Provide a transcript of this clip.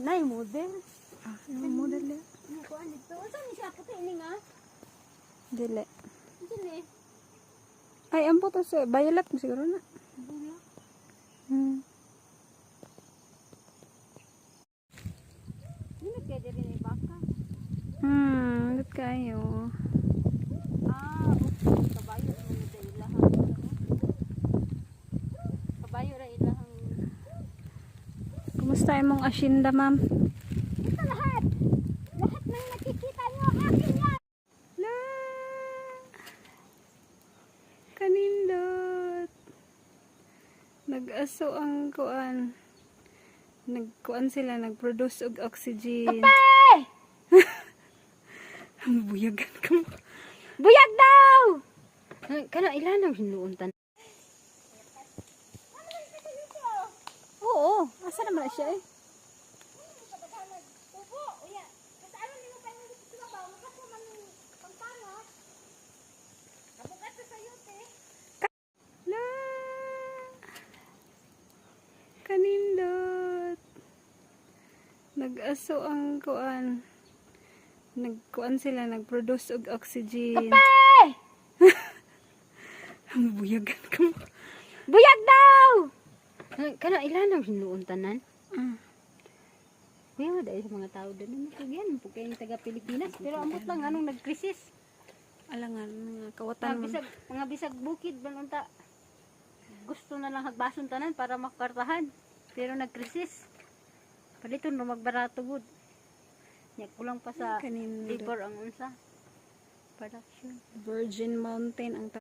Nay model. Yung model niya. Ano ko ano dito? Saan ni siya puti ini nga? Dili. Dili. Ay, ang puto sa violet mo siguro na. Bula. Dili kaya diri ni baka. Lut kayo. Okay. Kabayo mo ni sa ilahang. Kabayo ra ilahang. Kumusta imong asyenda, ma'am? Ito lahat. Lahat ng nakikita niyo akin yan. La! Kanindot. Nag-aso ang kuan. Nagkuan sila, nag-produce og oxygen. Hey! Ang buyagan ka mo. Buyag daw! Kana ilan ang hinuuntan? Oo, asa naman na siya eh. La! Kanindot. Nag-aso ang kuan. Nagkuan sila, nag-produce og oxygen. Hey! Ang buyagan ka mo. Buyag daw! Kana ilan ang hinuuntanan? Kuya, dahil sa mga tao doon, yan, po kayong taga-Pilipinas. Pero amot lang, anong nag-krisis? Alangan, mga kawatan mo. Mga bisag bukid, banunta. Gusto na lang hagbason tanan para makakartahan. Pero nag-krisis. Palito no magbarato good. Nya kulang pa sa Kanindot. labor ang unsa. Production. Virgin Mountain ang